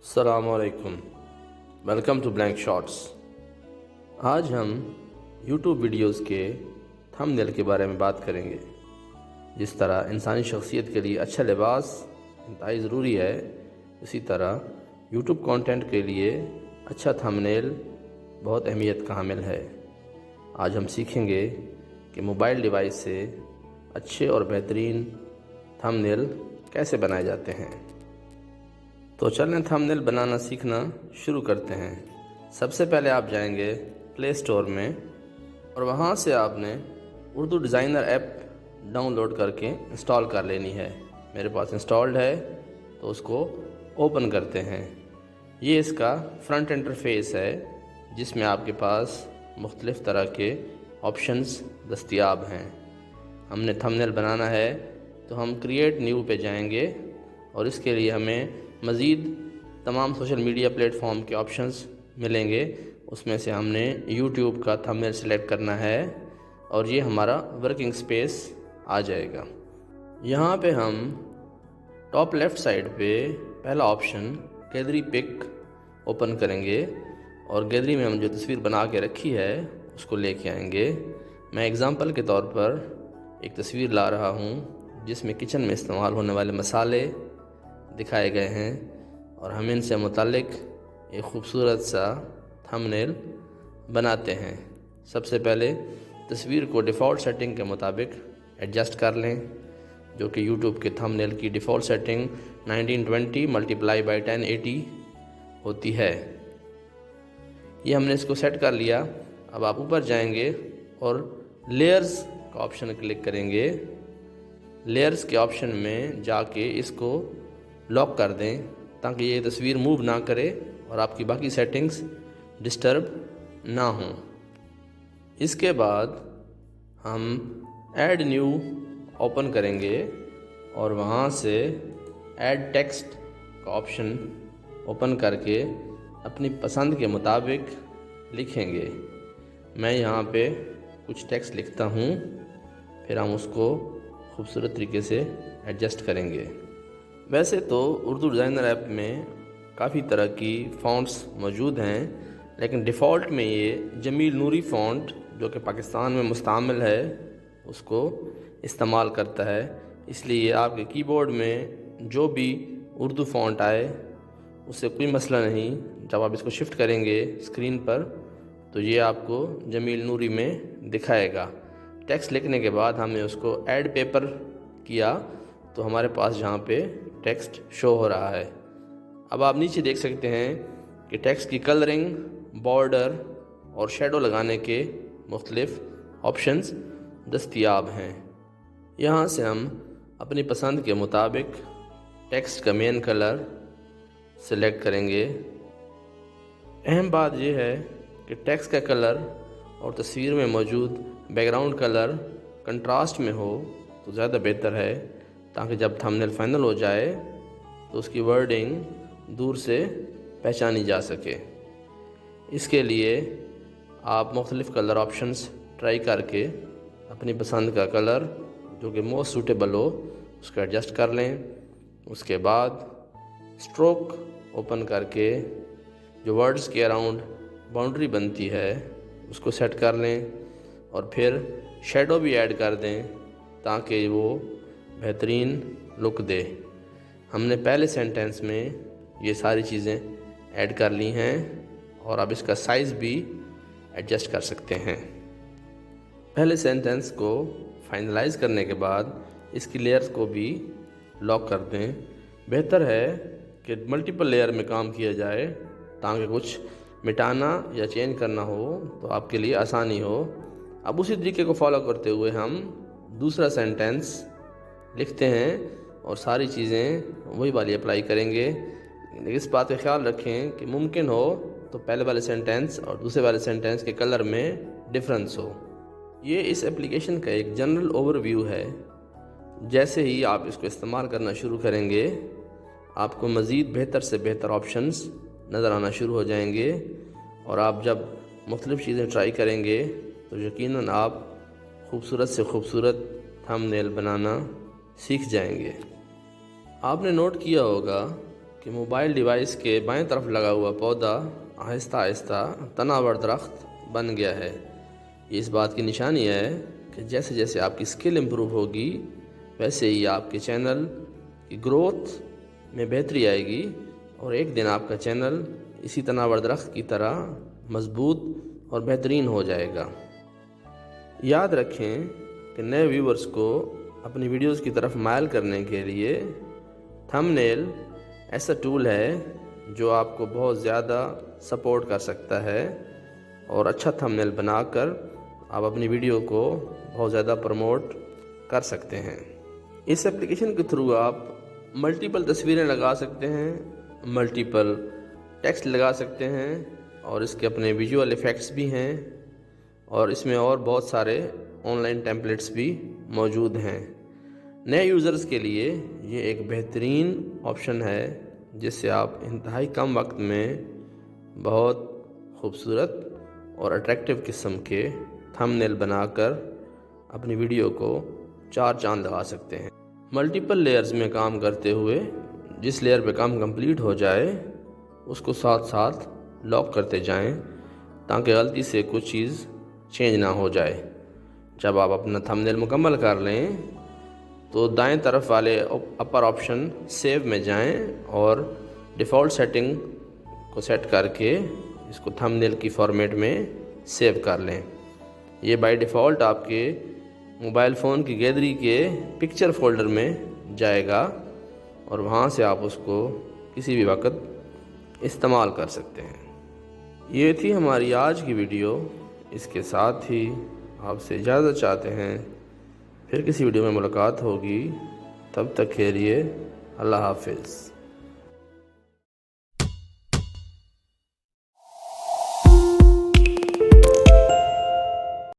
السلام علیکم، welcome to blank shorts. آج ہم یوٹیوب ویڈیوز کے تھمبنیل کے بارے میں بات کریں گے۔ جس طرح انسانی شخصیت کے لیے اچھا لباس انتہائی ضروری ہے، اسی طرح یوٹیوب کانٹینٹ کے لیے اچھا تھمبنیل بہت اہمیت کا حامل ہے۔ آج ہم سیکھیں گے کہ موبائل ڈیوائس سے اچھے اور بہترین تھمبنیل کیسے بنائے جاتے ہیں۔ تو چلیں تھمبنیل بنانا سیکھنا شروع کرتے ہیں۔ سب سے پہلے آپ جائیں گے پلے اسٹور میں اور وہاں سے آپ نے Urdu designer app download کر کے انسٹال کر لینی ہے۔ میرے پاس انسٹالڈ ہے تو اس کو اوپن کرتے ہیں۔ یہ اس کا فرنٹ انٹرفیس ہے جس میں آپ کے پاس مختلف طرح کے آپشنز دستیاب ہیں۔ ہم نے تھمبنیل بنانا ہے تو ہم کریٹ نیو پہ جائیں گے اور اس کے لیے ہمیں مزید تمام سوشل میڈیا پلیٹ فارم کے آپشنز ملیں گے۔ اس میں سے ہم نے یوٹیوب کا تھمبنیل سلیکٹ کرنا ہے اور یہ ہمارا ورکنگ سپیس آ جائے گا۔ یہاں پہ ہم ٹاپ لیفٹ سائڈ پہ پہلا آپشن گیلری پک اوپن کریں گے اور گیلری میں ہم جو تصویر بنا کے رکھی ہے اس کو لے کے آئیں گے۔ میں اگزامپل کے طور پر ایک تصویر لا رہا ہوں جس میں کچن میں استعمال ہونے والے مسالے دکھائے گئے ہیں اور ہم ان سے متعلق ایک خوبصورت سا تھمبنیل بناتے ہیں۔ سب سے پہلے تصویر کو ڈیفالٹ سیٹنگ کے مطابق ایڈجسٹ کر لیں، جو کہ یوٹیوب کے تھمبنیل کی ڈیفالٹ سیٹنگ 1920 × 1080 ہوتی ہے۔ یہ ہم نے اس کو سیٹ کر لیا۔ اب آپ اوپر جائیں گے اور لیئرز کا آپشن کلک کریں گے۔ لیئرز کے آپشن میں جا کے اس کو لاک کر دیں تاکہ یہ تصویر موو نہ کرے اور آپ کی باقی سیٹنگز ڈسٹرب نہ ہوں۔ اس کے بعد ہم ایڈ نیو اوپن کریں گے اور وہاں سے ایڈ ٹیکسٹ کا آپشن اوپن کر کے اپنی پسند کے مطابق لکھیں گے۔ میں یہاں پہ کچھ ٹیکسٹ لکھتا ہوں، پھر ہم اس کو خوبصورت طریقے سے ایڈجسٹ کریں گے۔ ویسے تو اردو ڈیزائنر ایپ میں کافی طرح کی فونٹس موجود ہیں، لیکن ڈیفالٹ میں یہ جمیل نوری فونٹ جو کہ پاکستان میں مستعمل ہے اس کو استعمال کرتا ہے۔ اس لیے آپ کے کی بورڈ میں جو بھی اردو فونٹ آئے اس سے کوئی مسئلہ نہیں۔ جب آپ اس کو شفٹ کریں گے اسکرین پر تو یہ آپ کو جمیل نوری میں دکھائے گا۔ ٹیکسٹ لکھنے کے بعد ہم نے اس کو ایڈ پیپر کیا تو ہمارے پاس جہاں پہ ٹیکسٹ شو ہو رہا ہے۔ اب آپ نیچے دیکھ سکتے ہیں کہ ٹیکسٹ کی کلرنگ، بارڈر اور شیڈو لگانے کے مختلف آپشنز دستیاب ہیں۔ یہاں سے ہم اپنی پسند کے مطابق ٹیکسٹ کا مین کلر سلیکٹ کریں گے۔ اہم بات یہ ہے کہ ٹیکسٹ کا کلر اور تصویر میں موجود بیک گراؤنڈ کلر کنٹراسٹ میں ہو تو زیادہ بہتر ہے، تاکہ جب تھمبنیل فائنل ہو جائے تو اس کی ورڈنگ دور سے پہچانی جا سکے۔ اس کے لیے آپ مختلف کلر آپشنز ٹرائی کر کے اپنی پسند کا کلر جو کہ موسٹ سوٹیبل ہو اس کو ایڈجسٹ کر لیں۔ اس کے بعد اسٹروک اوپن کر کے جو ورڈز کے اراؤنڈ باؤنڈری بنتی ہے اس کو سیٹ کر لیں اور پھر شیڈو بھی ایڈ کر دیں تاکہ وہ بہترین لک دے۔ ہم نے پہلے سینٹینس میں یہ ساری چیزیں ایڈ کر لی ہیں اور اب اس کا سائز بھی ایڈجسٹ کر سکتے ہیں۔ پہلے سینٹینس کو فائنلائز کرنے کے بعد اس کی لیئرز کو بھی لاک کر دیں۔ بہتر ہے کہ ملٹیپل لیئر میں کام کیا جائے تاکہ کچھ مٹانا یا چینج کرنا ہو تو آپ کے لیے آسانی ہو۔ اب اسی طریقے کو فالو کرتے ہوئے ہم دوسرا سینٹینس لکھتے ہیں اور ساری چیزیں وہی والی اپلائی کریں گے۔ اس بات کا خیال رکھیں کہ ممکن ہو تو پہلے والے سینٹینس اور دوسرے والے سینٹینس کے کلر میں ڈفرنس ہو۔ یہ اس اپلیکیشن کا ایک جنرل اوور ویو ہے۔ جیسے ہی آپ اس کو استعمال کرنا شروع کریں گے آپ کو مزید بہتر سے بہتر آپشنز نظر آنا شروع ہو جائیں گے اور آپ جب مختلف چیزیں ٹرائی کریں گے تو یقیناً آپ خوبصورت سے خوبصورت تھمبنیل بنانا سیکھ جائیں گے۔ آپ نے نوٹ کیا ہوگا کہ موبائل ڈیوائس کے بائیں طرف لگا ہوا پودا آہستہ آہستہ تناور درخت بن گیا ہے۔ یہ اس بات کی نشانی ہے کہ جیسے جیسے آپ کی اسکل امپروو ہوگی ویسے ہی آپ کے چینل کی گروتھ میں بہتری آئے گی، اور ایک دن آپ کا چینل اسی تناور درخت کی طرح مضبوط اور بہترین ہو جائے گا۔ یاد رکھیں کہ نئے ویورز کو اپنی ویڈیوز کی طرف مائل کرنے کے لیے تھمبنیل ایسا ٹول ہے جو آپ کو بہت زیادہ سپورٹ کر سکتا ہے، اور اچھا تھمبنیل بنا کر آپ اپنی ویڈیو کو بہت زیادہ پروموٹ کر سکتے ہیں۔ اس ایپلیکیشن کے تھرو آپ ملٹیپل تصویریں لگا سکتے ہیں، ملٹیپل ٹیکسٹ لگا سکتے ہیں، اور اس کے اپنے ویژول ایفیکٹس بھی ہیں، اور اس میں اور بہت سارے آن لائن ٹیمپلیٹس بھی موجود ہیں۔ نئے یوزرز کے لیے یہ ایک بہترین آپشن ہے جس سے آپ انتہائی کم وقت میں بہت خوبصورت اور اٹریکٹیو قسم کے تھمبنیل بنا کر اپنی ویڈیو کو 4 چاند لگا سکتے ہیں۔ ملٹیپل لیئرز میں کام کرتے ہوئے جس لیئر پہ کام کمپلیٹ ہو جائے اس کو ساتھ ساتھ لاک کرتے جائیں تاکہ غلطی سے کچھ چیز چینج نہ ہو جائے۔ جب آپ اپنا تھمبنیل مکمل کر لیں تو دائیں طرف والے اپر آپشن سیو میں جائیں اور ڈیفالٹ سیٹنگ کو سیٹ کر کے اس کو تھمبنیل کی فارمیٹ میں سیو کر لیں۔ یہ بائی ڈیفالٹ آپ کے موبائل فون کی گیلری کے پکچر فولڈر میں جائے گا، اور وہاں سے آپ اس کو کسی بھی وقت استعمال کر سکتے ہیں۔ یہ تھی ہماری آج کی ویڈیو۔ اس کے ساتھ ہی آپ سے اجازت چاہتے ہیں، پھر کسی ویڈیو میں ملاقات ہوگی، تب تک کے لیے اللہ حافظ۔